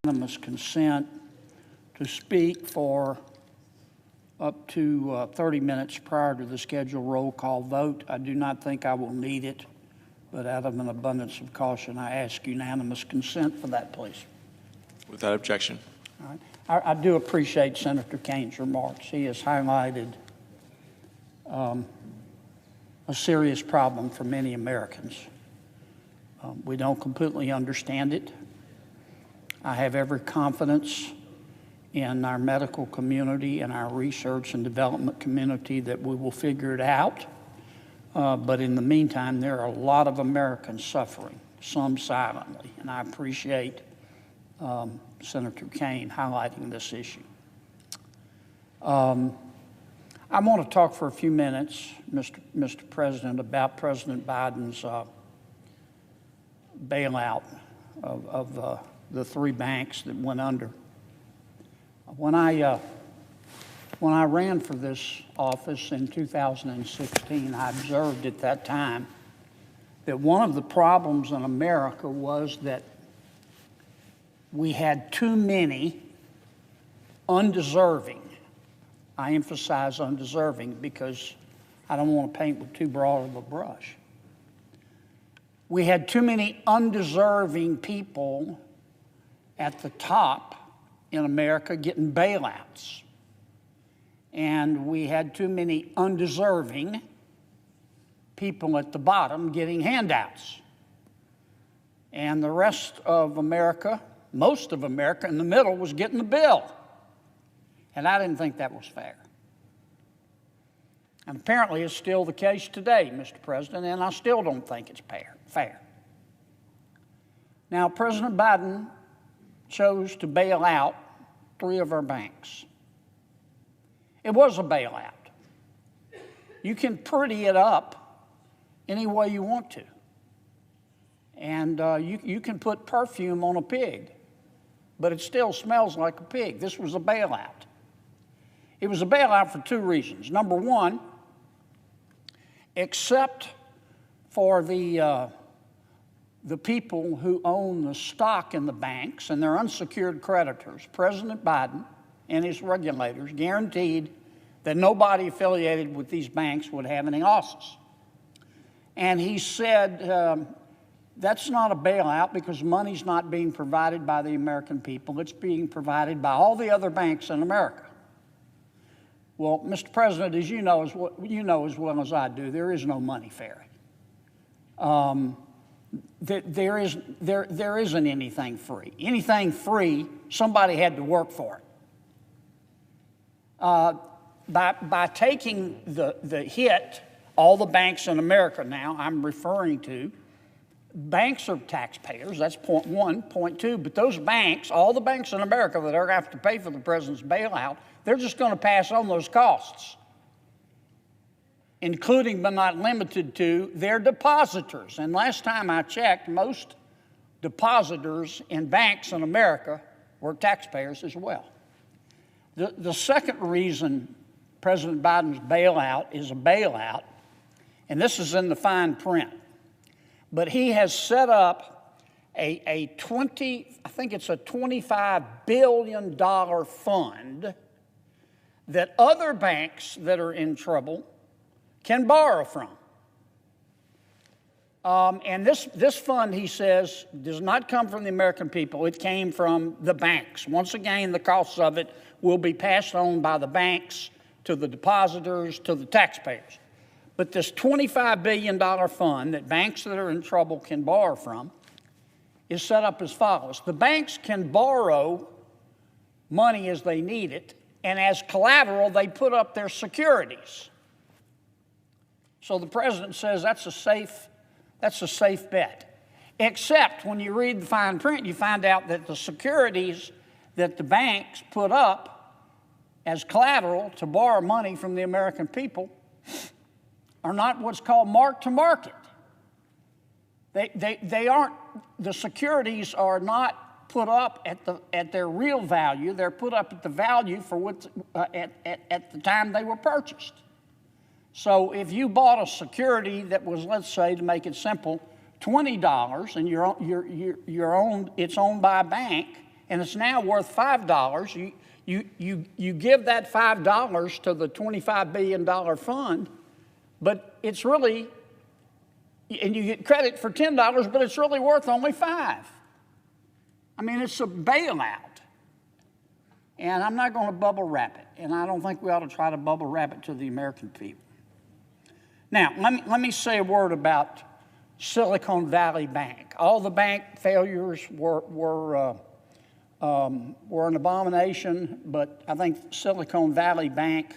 unanimous consent to speak for up to 30 minutes prior to the scheduled roll call vote. I do not think I will need it, but out of an abundance of caution, I ask unanimous consent for that, please. Without objection. All right. I do appreciate Senator Kane's remarks. He has highlighted a serious problem for many Americans. We don't completely understand it. I have every confidence in our medical community and our research and development community that we will figure it out. But in the meantime, there are a lot of Americans suffering, some silently, and I appreciate Senator Kane highlighting this issue. I want to talk for a few minutes, Mr. President, about President Biden's bailout of the three banks that went under. When I ran for this office in 2016, I observed at that time that one of the problems in America was that we had too many undeserving. I emphasize undeserving because I don't want to paint with too broad of a brush. We had too many undeserving people at the top in America getting bailouts. And we had too many undeserving people at the bottom getting handouts. And the rest of America, most of America in the middle, was getting the bill. And I didn't think that was fair. And apparently it's still the case today, Mr. President, and I still don't think it's fair. Now, President Biden chose to bail out three of our banks. It was a bailout. You can pretty it up any way you want to. And you can put perfume on a pig, but it still smells like a pig. This was a bailout. It was a bailout for two reasons. Number one, except for the people who own the stock in the banks and their unsecured creditors, President Biden and his regulators guaranteed that nobody affiliated with these banks would have any losses. And he said, that's not a bailout because money's not being provided by the American people. It's being provided by all the other banks in America. Well, Mr. President, as you know as well as I do, there is no money fairy. There isn't anything free. Anything free, somebody had to work for it. By taking the hit, all the banks in America now, I'm referring to, banks are taxpayers, that's point one. Point two, but those banks, all the banks in America that are going to have to pay for the president's bailout, they're just going to pass on those costs, including but not limited to their depositors. And last time I checked, most depositors in banks in America were taxpayers as well. The second reason President Biden's bailout is a bailout, and this is in the fine print, but he has set up I think it's a $25 billion fund that other banks that are in trouble can borrow from. And this fund, he says, does not come from the American people. It came from the banks. Once again, the costs of it will be passed on by the banks to the depositors, to the taxpayers. But this $25 billion fund that banks that are in trouble can borrow from is set up as follows. The banks can borrow money as they need it, and as collateral, they put up their securities. So the president says that's a safe bet. Except when you read the fine print, you find out that the securities that the banks put up as collateral to borrow money from the American people are not what's called mark to market. They aren't, the securities are not put up at their real value. They're put up at the value for what at the time they were purchased. So if you bought a security that was, let's say, to make it simple, $20, and it's owned by a bank, and it's now worth $5. You give that $5 to the $25 billion fund, but it's really, and you get credit for $10, but it's really worth only $5. I mean, it's a bailout. And I'm not going to bubble wrap it, and I don't think we ought to try to bubble wrap it to the American people. Now, let me say a word about Silicon Valley Bank. All the bank failures were an abomination, but I think Silicon Valley Bank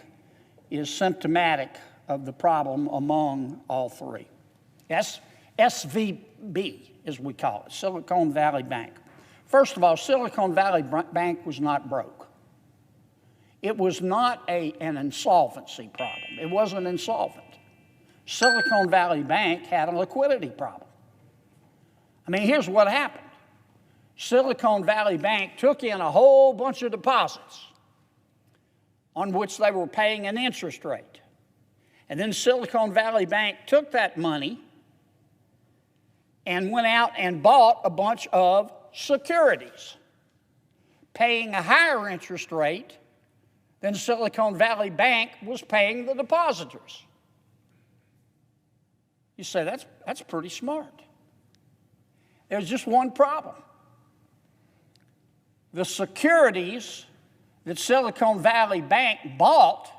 is symptomatic of the problem among all three. SVB, as we call it, Silicon Valley Bank. First of all, Silicon Valley Bank was not broke. It was not an insolvency problem. It wasn't insolvent. Silicon Valley Bank had a liquidity problem. I mean, here's what happened. Silicon Valley Bank took in a whole bunch of deposits on which they were paying an interest rate. And then Silicon Valley Bank took that money and went out and bought a bunch of securities, paying a higher interest rate than Silicon Valley Bank was paying the depositors. You say, that's pretty smart. There's just one problem. The securities that Silicon Valley Bank bought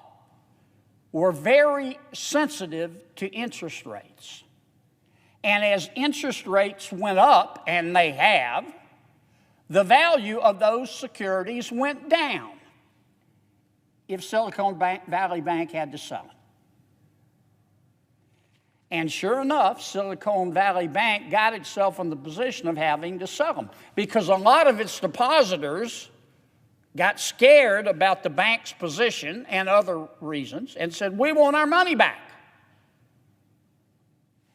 were very sensitive to interest rates. And as interest rates went up, and they have, the value of those securities went down if Silicon Valley Bank had to sell them. And sure enough, Silicon Valley Bank got itself in the position of having to sell them because a lot of its depositors got scared about the bank's position and other reasons and said, we want our money back.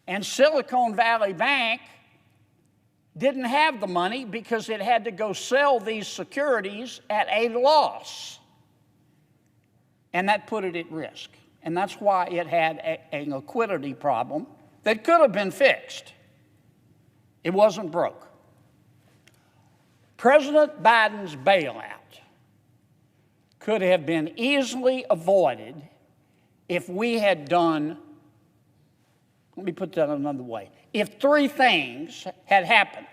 And Silicon Valley Bank didn't have the money because it had to go sell these securities at a loss. And that put it at risk. And that's why it had a liquidity problem that could have been fixed. It wasn't broke. President Biden's bailout could have been easily avoided if we had done, let me put that another way, if three things had happened.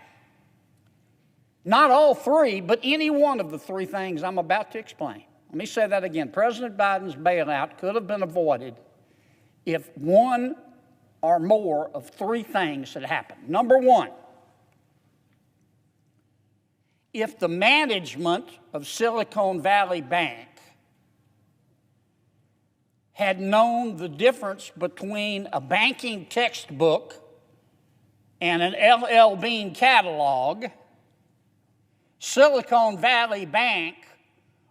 Not all three, but any one of the three things I'm about to explain. Let me say that again. President Biden's bailout could have been avoided if one or more of three things had happened. Number one, if the management of Silicon Valley Bank had known the difference between a banking textbook and an LL Bean catalog, Silicon Valley Bank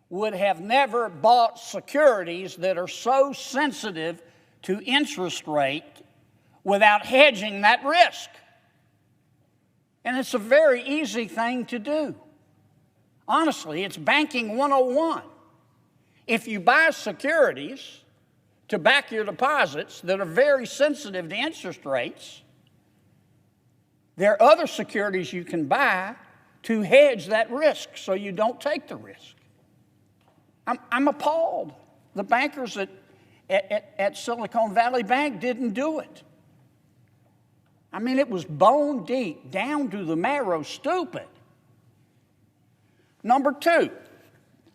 would have never bought securities that are so sensitive to interest rate without hedging that risk. And it's a very easy thing to do. Honestly, it's banking 101. If you buy securities to back your deposits that are very sensitive to interest rates, there are other securities you can buy to hedge that risk so you don't take the risk. I'm appalled. The bankers at Silicon Valley Bank didn't do it. I mean, it was bone deep, down to the marrow, stupid. Number two,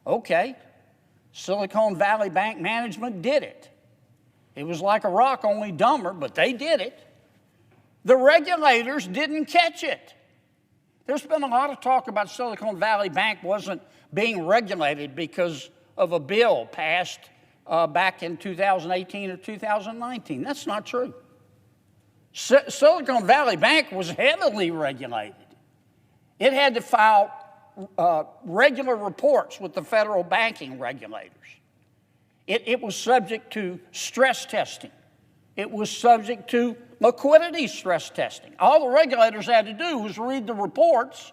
okay, Silicon Valley Bank management did it. It was like a rock, only dumber, but they did it. The regulators didn't catch it. There's been a lot of talk about Silicon Valley Bank wasn't being regulated because of a bill passed back in 2018 or 2019. That's not true. Silicon Valley Bank was heavily regulated. It had to file regular reports with the federal banking regulators. It was subject to stress testing. It was subject to liquidity stress testing. All the regulators had to do was read the reports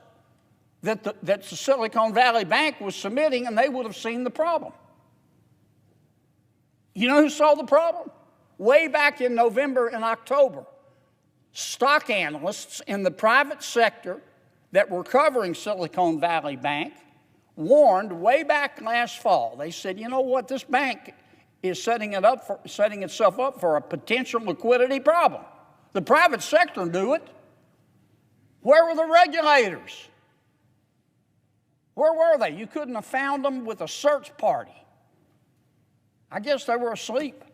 that the Silicon Valley Bank was submitting, and they would have seen the problem. You know who saw the problem? Way back in November and October, stock analysts in the private sector that were covering Silicon Valley Bank warned way back last fall. They said, you know what, this bank is setting itself up for a potential liquidity problem. The private sector knew it. Where were the regulators? Where were they? You couldn't have found them with a search party. I guess they were asleep.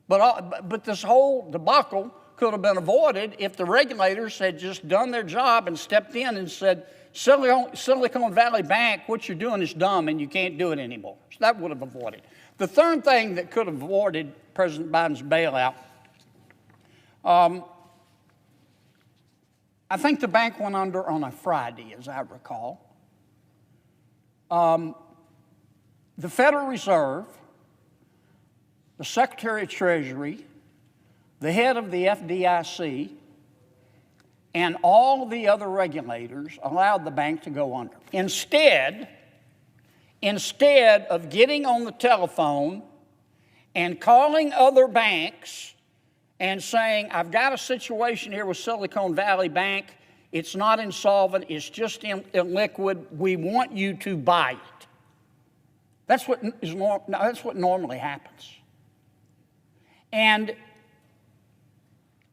But this whole debacle could have been avoided if the regulators had just done their job and stepped in and said, Silicon Valley Bank, what you're doing is dumb and you can't do it anymore. So that would have avoided. The third thing that could have avoided President Biden's bailout, I think the bank went under on a Friday, as I recall. The Federal Reserve, the Secretary of Treasury, the head of the FDIC, and all the other regulators allowed the bank to go under. Instead of getting on the telephone and calling other banks and saying, I've got a situation here with Silicon Valley Bank, it's not insolvent, it's just illiquid, we want you to buy it. That's what normally happens. And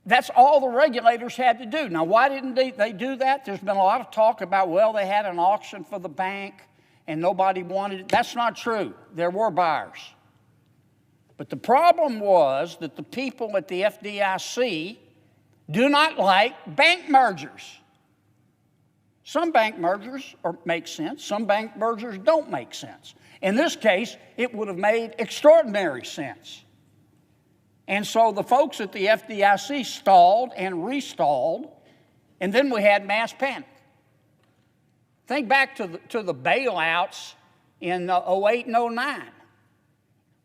that's all the regulators had to do. Now, why didn't they do that? There's been a lot of talk about, well, they had an auction for the bank and nobody wanted it. That's not true. There were buyers. But the problem was that the people at the FDIC do not like bank mergers. Some bank mergers make sense. Some bank mergers don't make sense. In this case, it would have made extraordinary sense. And so the folks at the FDIC stalled and restalled, and then we had mass panic. Think back to the bailouts in 08 and 09.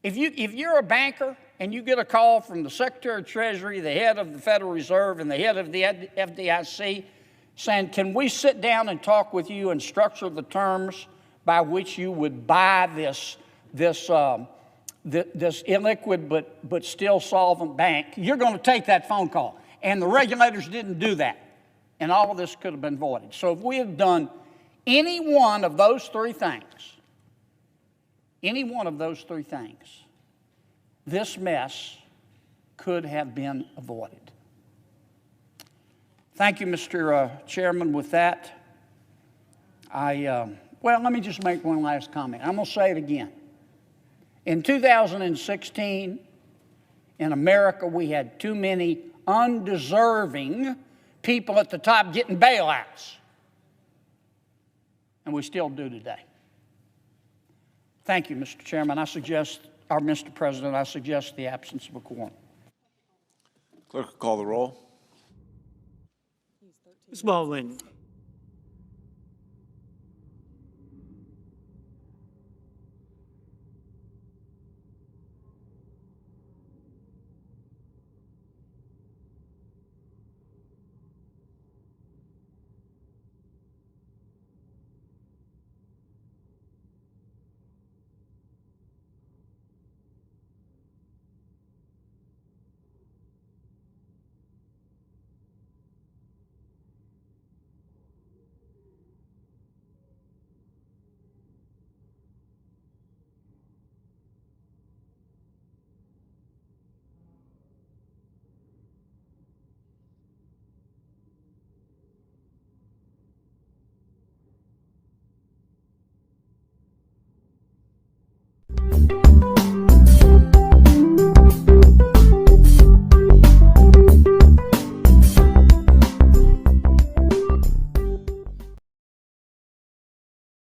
If you're a banker and you get a call from the Secretary of Treasury, the head of the Federal Reserve, and the head of the FDIC saying, can we sit down and talk with you and structure the terms by which you would buy this illiquid but still solvent bank, you're going to take that phone call. And the regulators didn't do that. And all of this could have been avoided. So if we had done any one of those three things, this mess could have been avoided. Thank you, Mr. Chairman. With that, let me just make one last comment. I'm going to say it again. In 2016, in America, we had too many undeserving people at the top getting bailouts. And we still do today. Thank you, Mr. Chairman. Mr. President, I suggest the absence of a quorum. Clerk will call the roll. Ms. Baldwin.